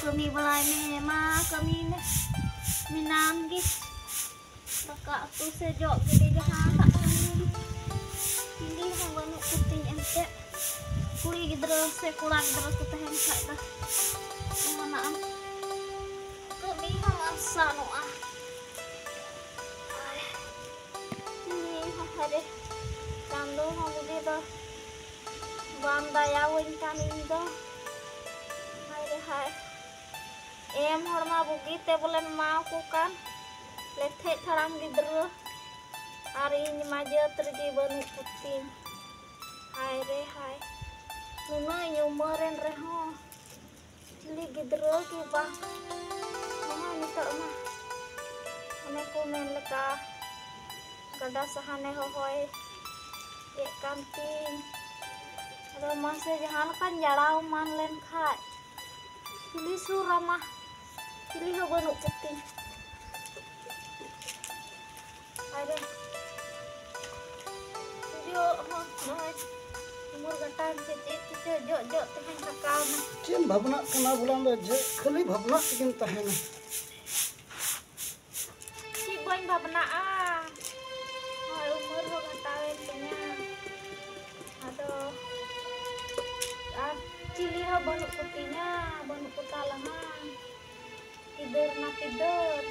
kami balai me ma kami ne minang gi kakak tu sejok gede jahan tak kami pilih yang banyak kuting ente kuli gidro sekular gidro kutahen sak dah mana am kami masa no ah ini hari tando hamu gede bandaya win kami do hai em horma bugi te bolen mau ku kan lethe tharang gidro hari ini maja tergi banu putin hai re hai nuna nyumeren reho cili gidro ki ba mama ni tak mah ane ku men leka gada sahane hohoi ye kanting ada mase jahan kan jarau man len khai Cili suramah, cili banu puting. Ada, jo, noi, umur gatan cecik jo tehen kakao na. Cim bhabna kena bulan do je, khali bhabna tikin tahena. Si boy bhabna ah, noi umur ho gatawen punya. Aduh, cili banu putingnya. Banu putalangan tidur na tidur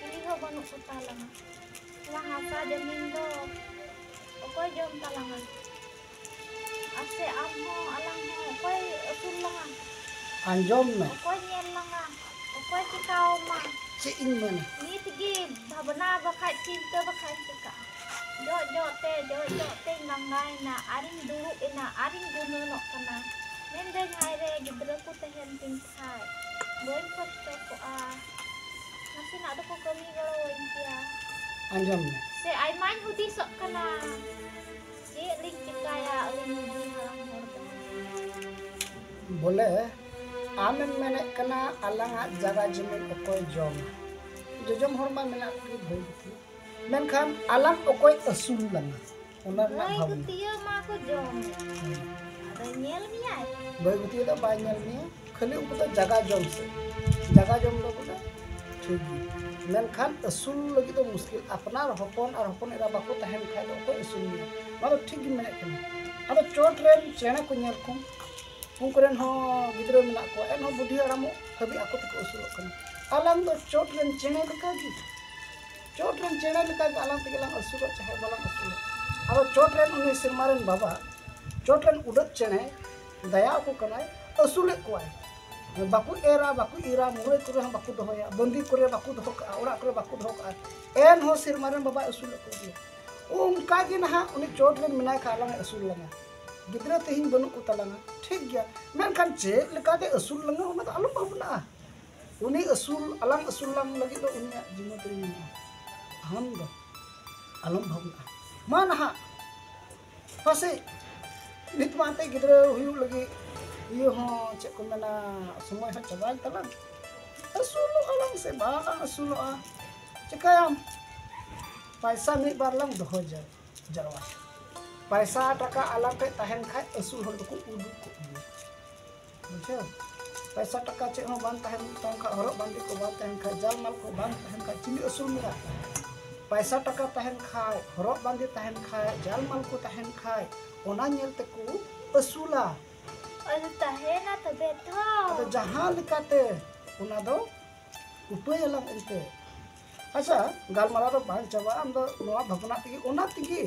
ini ho banu putalangan lah hasa jamin do okoy jom talangan ase amho alang ho okoy usul langan Anjom na okoy nyen langan okoy cikau mah si in mana ni tigi bhabna bakai cinta bakai suka jo te nangai na aring dulu ina aring gunu no kana nende ngaire gidro ku tehen tingkai boin foto ko nasi nak do ko kami galoin kia anjom na se ai main hudi sok kana ye ling cikaya ling di harang horda boleh amen menek kena alanga jaga jemin okoy jom jojom horma menak ki bhai menkan alang okoy asul langa onar na boy bhabna kutia ma ko jom ada nyel niai boy guti da banyal ni khali uko to jaga jom se jaga jom do bola ठीक menkan asul lagi to muskil apnar hopon ar hopon era bako tahen khai do okoy asul ni ma ठीक menek kena ado chot ren chena ko nyel kum ungkuren ho gidro menak ko en ho budhi aramo kabi aku tiko asul kena alang do chot ren chena leka gi chot ren chena leka alang tigelang asul chahe balang asul ado chot ren uni sirmaren baba chot ren udat chena daya ko kanai asule ko ai baku era baku ira murai kore baku dohoya bandi kore baku doho ka ora kore baku doho ka en ho sirmaren baba asule ko dia उनका gi nah uni chot ren menai khalang asul langa gidra tehin banu ko talanga ठीक gya menkan che lekate asul langa ona ta alum bhabna uni asul alang asul lang lagi do uni jimo teri ham do alum bhabna mana ha pase nitmate gidra huyu lagi iyo ho cek ko mena semua ha cabal talang asul alang se balang asul cekayam पैसा मिट बार lung दो जाए जरवा पैसा टका अलग पे तहन खाए असूल हो को उडू को बुझे पैसा टका चे हो बान तहन तंका हरो बांदी को बान तहन खाए जाल माल को बान तहन खाए चिली असूल मिला पैसा टका तहन खाए हरो बांदी तहन खाए जाल माल को तहन खाए ओना नेल ते को असूला अरे तहेना तो बेटा तो जहां लिखाते ओना दो उपाय अलग इनते अच्छा गालमारा तो बाल चाबा आम दो नोआ भगना तिगी ओना तिगी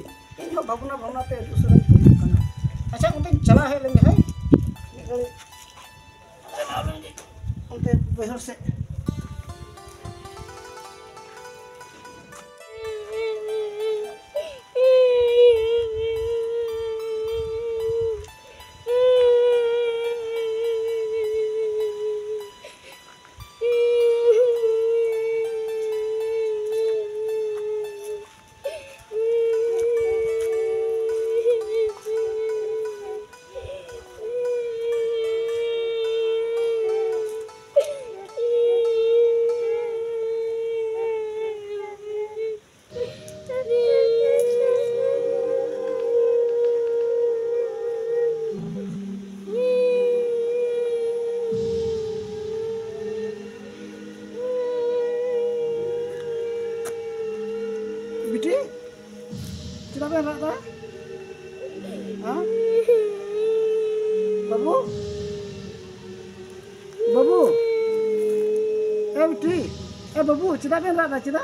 इन हो भगना ते दूसरा कना अच्छा उनते चला है लेंगे है निकले चला लेंगे उनते बहर से babu babu betul babu cida ben rada cida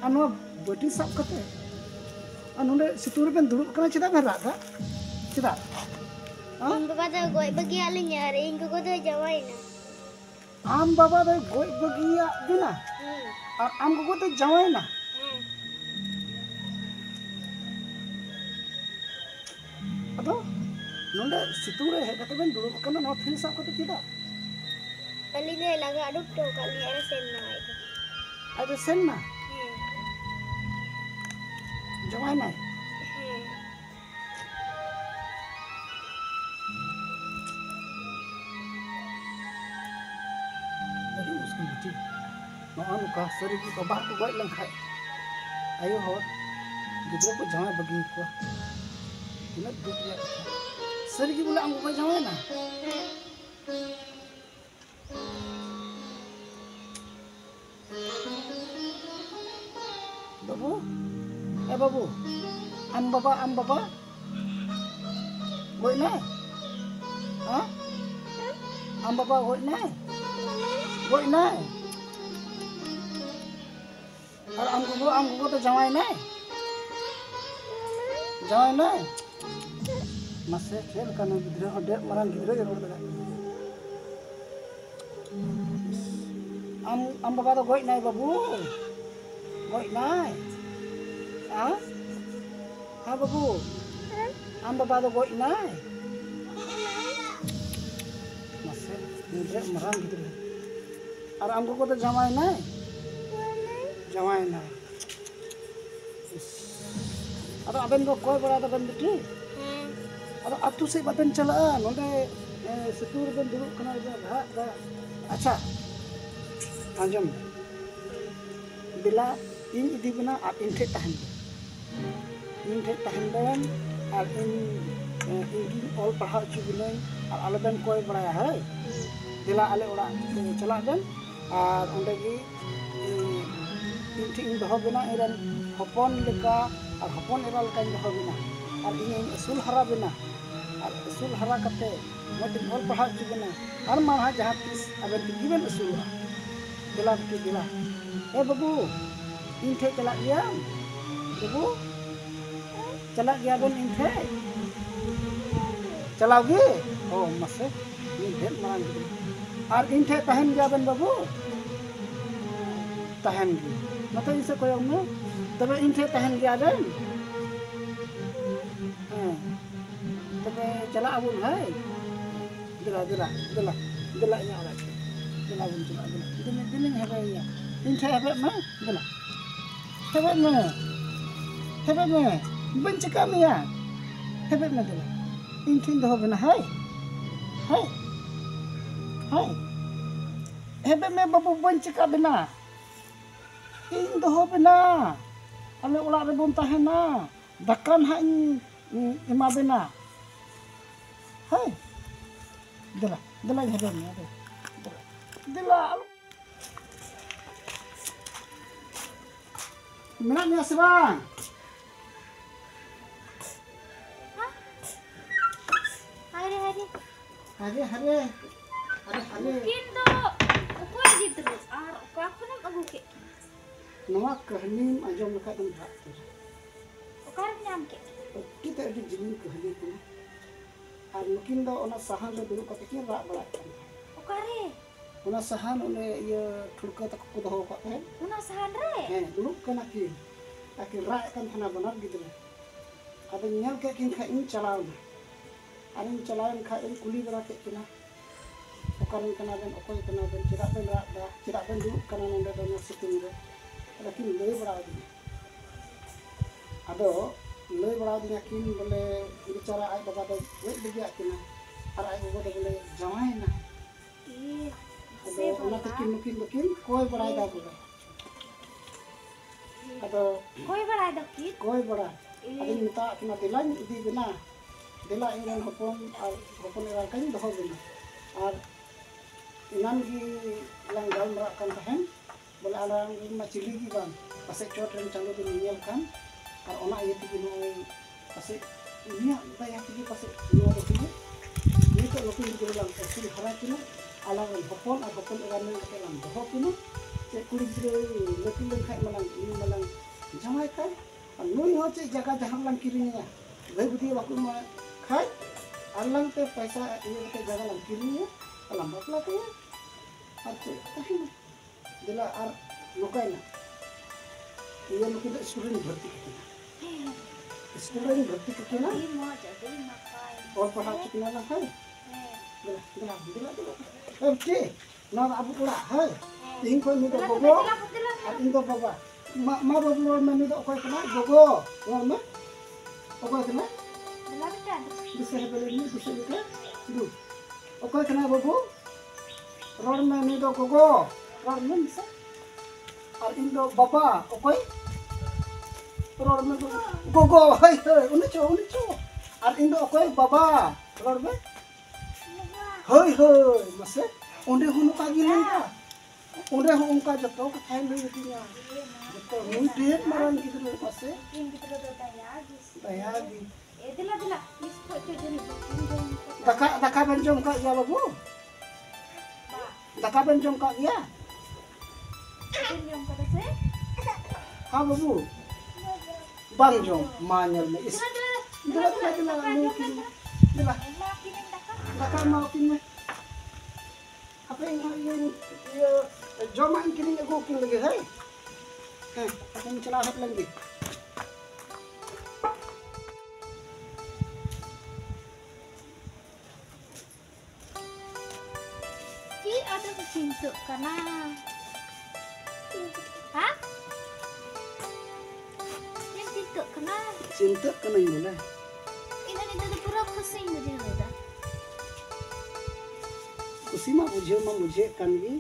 anu bati sab kate anu le situr ben duduk kana cida ben rada cida Ing baba do goi bagi alinya are ing ko do jawai na. Am baba do goi bagi ya dina. Am ko do jawai na. Ado nonde situr he kate ben duduk kana no fil sab kate cida. Kali de laga aduk to kali are sen na itu. Ada sen na. Jawai na. Noan ka sari ki baba ko goi lang khai ayo hor gidra ko jawai bagi ko ina duk ya sari ki bola am ko jawai na babu babu am baba goi na ha am baba goi na और हमको तो जवाई नहीं मसे खेल करने गिद्रे और date मरान गिद्रे जरूर लगा हम बाबा तो गोई नहीं बाबू गोई नहीं हाँ बाबू हम बाबा तो गोई नहीं मसे गिद्रे मरान गिद्रे और हमको तो जवाई नहीं जवाई ना अरे अबेन को कोई बड़ा तो बन बिटी अरे अब तू से बतन चला नोंडे सितूर बन दुरुक कना जा अच्छा आंजम बिला इन इदी बना आप इन ठे तहन बेन और इन ऑल पढ़ा चुबिले और आले बेन कोई बड़ा है बिला आले ओड़ा चला बेन और ओंडे की इन दहो बिना एरन हपन लेका और हपन एरा लेका दहो बिना और इन असूल हरा बिना और असूल हरा कते मत ऑल पढ़ा चु बिना और माहा जहां तीस अबे दिबन असूल दिला के दिला ए बाबू इन थे चला गया बाबू चला गया बन इन थे चलाओगे ओ मसे ये ढेर मांग और इन थे तहन गया बन बाबू तहन गया मतलब इसे कोई में तब इन थे तहन गया बन तब चला अब है दिला या दिला बन चला दिन है भाई इन थे है में दिला है में बन चका में या है में दिला इन थे दो बना है में बाबू बन चका बिना इन दो बिना अले ओला रे बोन ताहेना दकान हा इमा बिना है दिला हेबे में दिला मेरा ने सेबां हरे किंतु उकोय गिद्रो आर ओका खनम अगु के नवा कहानी आजम लखा दम भाग ओकार नाम के किते अडी जिलिन कहानी को और नुकिन दो ओना सहान रे दुरु कते कि रा बड़ा ओकारे ओना सहान ओने ये ठुड़का तक को दहो का है ओना सहान रे हैं दुरु कना की ताकि रा कन थाना बनार गिदरे अब नेल के किन खा इन चलाव ना और इन चलावन खा इन कुली बड़ा के किना ओकारन कना बेन ओकोय कना बेन चिरा बेन रा दा चिरा बेन दुरु कना नंदे दो सिटिंग रे लेकिन लय बड़ा दिन आदो लय बड़ा दिन किन बोले बेचारा आई बाबा दो वेट दिया किना और आई बाबा दो बोले जवाई ना आदो ओना तकिन मुकिन कोई बड़ा दा बोले आदो कोई बड़ा दो की कोई बड़ा अभी मिता किना दिला इदी बिना दिला इन हपन और हपन एरा कन दहो बिना और इनान की लंग गाल मरा कन तहन बोले आलाम मा चिली की बान पासे चोट रन चालू दिन नियल खान और ओना ये ती नो पासे निया दया की पासे नो ती Kita nukin gidra lang asul hara kina alang hopon ar hopon eran kate lang doho kina se kuli gidra laki lengkai malang ini malang jamai kai nui ho ce jaga jahang lang kirinya gai budi waktu ma khai alang te paisa ini te jaga lang kirinya alam bapla te ar ce tahin dila ar lukai na iya nukin da student bharti kina student bharti kina और पढ़ा कितना ना है okay ना अब पूरा है इन को नि तो गोगो और इन तो बाबा मा बाबू और मैं तो कोई कना गोगो और मैं कोई कना दूसरे बेले नि दूसरे बेले दू कोई कना बाबू और मैं नि तो गोगो और मैं से और इन तो बाबा कोई और मैं तो गोगो है उन्हें चो আর ইন্দো অকয় বাবা রড়বে হই হই মাসে ওন্ডে হুন কা গিলেনটা ওন্ডে হুন কা জতো কথাই লই দিনা জতো নুই ঢের মারান গিদরে মাসে গিদরে তো দায়াগি এদিলা দিলা মিস কইতে জনি দাকা benjong ka ya babu দাকা benjong ka ya benjong ka se ha babu bangjong manyal me is Dila mungkin. Dila. Daka mau kini. Apa yang joma kini aku kini lagi hai. Aku mencelahat lagi. Ki ada kecintu karena. Hah? Yang cintu karena. Cinta kena ini lah. खुशी मा बुझे कान गी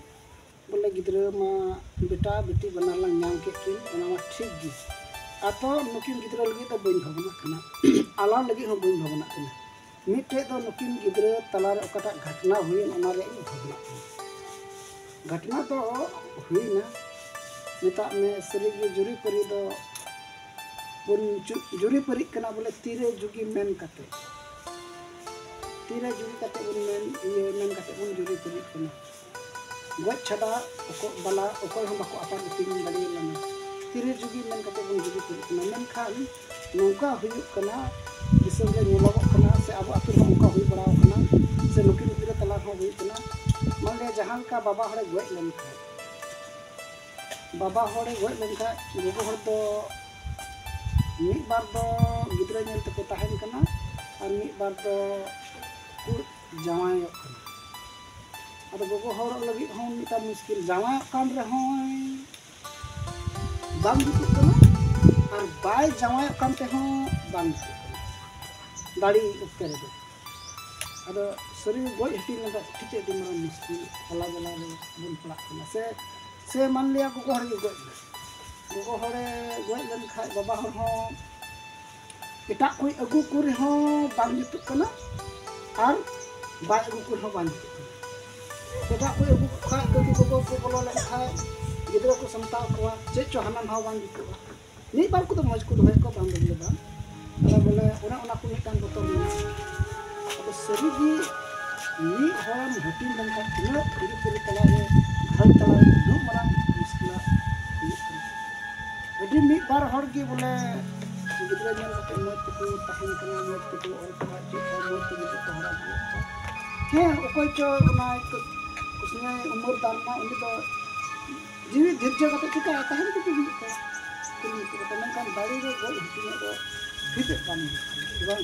बोले गिद्रा मा बेटा बेटी बनाला नाम के किन ओना मा ठीक गी आतो नुकिन गिद्रा लगी तो बइन भवना कना आला लगी हो बइन भवना कना मिटे तो नुकिन गिद्रा तलार ओकटा घटना हुई ओना रे भवना घटना तो हुई ना नेता में सरी गी जुरी परी दो बुन जुरी परी कना बोले तीरे जुगी मेन कते तीरे जुरी कते बुन मेन ये मेन कते बुन जुरी परी कना गज छड़ा ओको बला ओको हम बको अपन तिंग बड़ी लना तीरे जुगी मेन कते बुन जुरी परी कना मेन खान नौका हुई कना दिसम रे ᱧᱮᱞᱚᱜ कना से अब अतुर नौका हुई बड़ा कना से नुकिन गिद्रा तला हो हुई कना मान ले जहां का बाबा हड़े गज लन खा बाबा हड़े गज लन खा गोगो हड़ तो मिट बार दो गिद्रा नेल तको ताहेन कना और मिट बार दो को जावाय कना अब गोगो हड़ लगी हों मिटा मुश्किल जावाय कान रे हों बांग दितु कना और बाय जावाय कान ते हों बांग दाड़ी उक्ते रे अब शरीर गoj हटी लगा ठीके दिन मारा मुश्किल हला बला रे बुन पड़ा कना से मान लिया गोगो हड़ के गoj गोगो हड़े गoj लन खाय बाबा हड़ हों एटा कोई अगु कुरे हों बांग दितु कना और बाय अगु कुरे हों बांग दितु एटा कोई अगु खाय कदी गोगो को बोलो ले खाय गिद्रा को समता को जे चो हनन हाव बांग दितु नि बार को तो मज को दोय को बांग दिले बा अला बोले ओना को मिटान बोतल अब सरी गी नि हरम हटी लंका तिना तिरी तिरी तला रे घर तला रे दो मरा मुश्किल अडी मी बार हर गी बोले गिद्रा जन के मत को तहन कना मत को और पढ़ा जे और मत को तोहरा के ओकोय चो ना कुसने उम्र दान मा उनी तो जीवी धीरज कते टिका तहन के भी का कुनी को तनन कान दाड़ी रे गो हटी तो फिते काम बा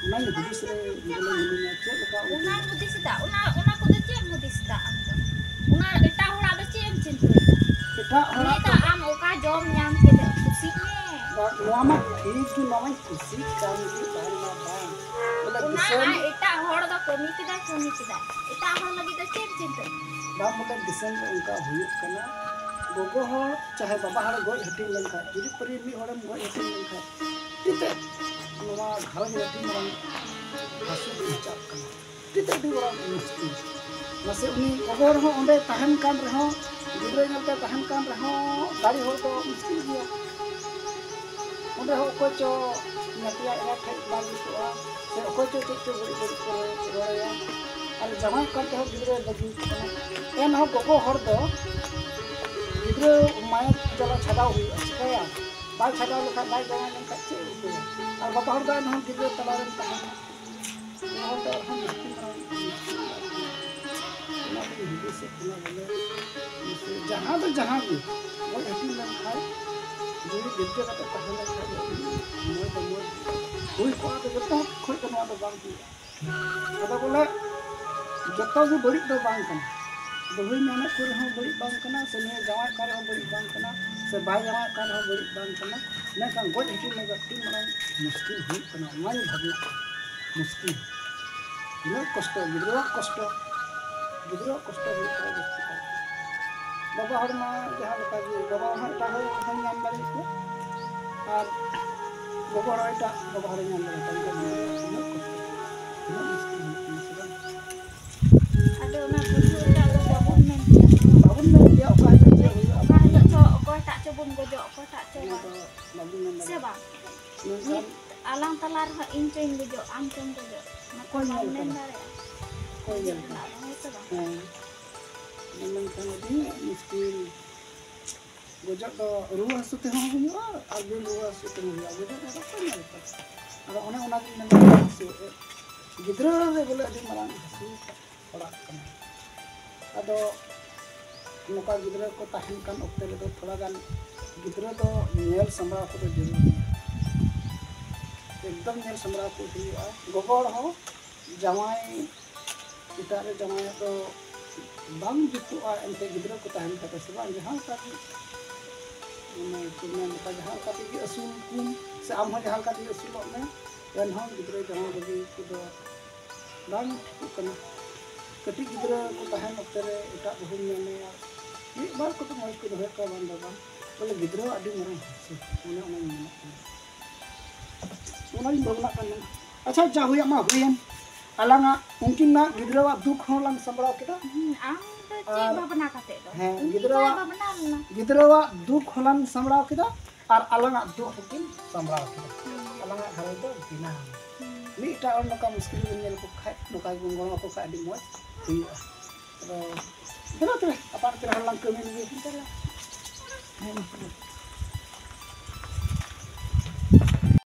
उना ने बुदिस रे बोले मिलना चे लगा उना बुदिस दा उना को दे चे बुदिस दा उना एटा होड़ा दे चे चिंतु एटा होड़ा तो आम ओका जॉब नाम के खुशी में नोमा ठीक की नोमा खुशी काम की बार ना बा बोले उना एटा होड़ दा कमी किदा एटा होड़ लगी दे चे चिंतु बा मतलब दिसम उनका हुई कना गोगो हो चाहे बाबा हड़ गoj हटी लंका जुरी परी मी हड़म गoj हटी लंका तिते नोमा घर में हटी मन हसु बिचार कना तिते दी बड़ा मुश्किल नसे उनी गोगो हो ओंडे तहन कान रहो गिद्रा नलते तहन कान रहो गाड़ी हो तो मुश्किल गया ओंडे हो को चो नतिया एरा ठेक बागी तो से को ᱚᱠᱚᱭ ᱪᱚ ᱪᱮᱫ ᱪᱚ ᱵᱟᱹᱲᱤᱡ ᱵᱟᱹᱲᱤᱡ ᱠᱚ ᱨᱚᱲᱟᱭᱟ ᱟᱨ ᱡᱟᱶᱟᱭ ᱠᱟᱱ ᱛᱮᱦᱚᱸ ᱜᱤᱫᱽᱨᱟᱹ ᱵᱟᱹᱜᱤ ᱠᱟᱱᱟ ᱮᱱᱦᱚᱸ ᱜᱚᱜᱚ ᱦᱚᱲ ᱫᱚ ᱜᱤᱫᱽᱨᱟᱹ ᱢᱟᱭᱟ ᱡᱟᱞᱟ ᱪᱷᱟᱰᱟᱣ ᱦᱩᱭᱩᱜᱼᱟ ᱪᱤᱠᱟᱹᱭᱟ ᱵᱟᱭ ᱪᱷᱟᱰᱟᱣ ᱞᱮᱠᱷᱟᱱ ᱵᱟᱭ ᱡᱟᱶᱟᱭ ᱞᱮᱱᱠᱷᱟᱱ ᱪᱮᱫ ᱩᱯᱟᱹᱭᱟ ᱟᱨ ᱵᱟᱵᱟ ᱦᱚᱲ ᱫᱚ ᱮᱱᱦᱚᱸ ᱜᱤᱫᱽᱨᱟᱹ ᱛᱟᱞᱟᱨᱮᱢ ᱛᱟᱦᱮᱱᱟ ᱚᱱᱟ ᱦᱚᱲ ᱫᱚ ᱟᱨᱦᱚᱸ ᱢᱩᱥᱠᱤᱞ ᱟᱨᱠᱤ ᱚᱱᱟ ᱫᱚᱧ ᱦᱩᱫᱤᱥᱮᱫ ᱠᱟᱱᱟ ᱵᱚᱞᱮ ᱡᱟᱦᱟᱸ ᱫᱚ ᱡᱟᱦᱟᱸ ᱜᱮ ᱜᱚᱡ ᱦᱟᱹᱴᱤᱧ ᱞᱮᱱᱠᱷᱟᱱ ᱡᱩᱫᱤ ᱫᱤᱨᱡᱟᱹ ᱠᱟᱛᱮ ᱛᱟᱦᱮᱸ ᱞᱮᱱᱠᱷᱟᱱ ᱫᱚ ᱟᱹᱰᱤ ᱢᱚᱡᱽ ᱫᱚ ᱢᱚᱡᱽ ᱦᱩᱭ ᱠᱚᱜᱼᱟ ᱟᱫᱚ ᱡᱚᱛᱚ ᱠᱷᱚᱡ ᱫᱚ ᱱᱚᱣᱟ ᱫᱚ ᱵᱟᱝ ᱦᱩᱭᱩᱜᱼᱟ ᱟᱫᱚ ᱵᱚᱞᱮ ᱡᱚᱛᱚ ᱜᱮ ᱵᱟᱹᱲᱤᱡ ᱫᱚ ᱵᱟᱝ ᱠᱟᱱᱟ ᱵᱟᱹᱦᱩᱭ ᱧᱟᱢᱮᱫ ᱠᱚ ᱨᱮᱦᱚᱸ ᱵᱟᱹᱲᱤᱡ ᱵᱟᱝ ᱠᱟᱱᱟ ᱥᱮ ᱱᱤᱭᱟᱹ ᱡᱟᱶᱟᱭ ᱠᱟᱱ ᱨᱮᱦᱚᱸ ᱵᱟᱹᱲᱤᱡ ᱵᱟᱝ ᱠᱟᱱᱟ ᱥᱮ ᱵᱟᱭ ᱡᱟᱶᱟᱭ ᱠᱟᱱ ᱨᱮᱦᱚᱸ ᱵᱟᱹᱲᱤᱡ ᱵᱟᱝ ᱠᱟᱱᱟ ᱢᱮᱱᱠᱷᱟन ᱜᱚᱡ ᱦᱟᱹᱴᱤᱧ ᱞᱟᱹᱜᱤᱫ ᱟᱹᱰᱤ ᱢᱟᱨᱟᱝ ᱢᱩᱥᱠᱤल ᱦᱩᱭᱩᱜ ᱠᱟᱱᱟ ᱚᱱᱟᱧ ᱵᱷᱟᱵᱱᱟᱜ ᱠᱟᱱᱟ मुश्किल इतना कष्ट गिद्रा कष्ट हुई करा जस्ती का बाबा हर मा जहां लका गे बाबा हर एटा हर नाम दाड़ी को और गोगो हर एटा बाबा हर नाम दाड़ी को इतना कष्ट इतना मुश्किल से बा ada una buku tak do babun men dia बाबुन में क्या औका है जे हुई ka helo cho ko tak cho bun gojok ko tak cho ba बाबुन में se ba number alang talar ha incin gojok am cem gojok na ko Konyol men kan? dare कोई na se ba memang kan ini muskil gojak do ruwa hasu te ho huwa ar bin ruwa hasu te huwa gojak do apa nyal ka ada ona ki men hasu gidra re bole adi marang hasu orak kana ado noka gidra ko tahen kan okte re do thoda gan gidra do nyel samra ko do jarur एकदम nyel samra ko huwa gogor ho jamai kita re jamai do bang jutu'a ente gidra ko tahan kata sebab jahan kati mane kuna mata jahan kati gi asul kum se am ha jahan kati asul me dan ham gidra jahan bagi ko do bang kana kati gidra ko tahan oktere eta bahun me ni bar ko to moi ko do ka ban da bang bole gidra adi marang se ona ni bogna kan acha jahu ya ma huyen alanga mungkin na gidra wa duk ho lang sambrao kita am do ci ba bana kate do हाँ गिद्रा wa दुख होलन संभराव किदा और Elanga दुख किन संभराव किदा Elanga घरे दो बिना मीटा और नका मुश्किल बन को खाय नका गंगोण को खाय दी मोज हुआ तो बिना तो अपन हलंग कमी नहीं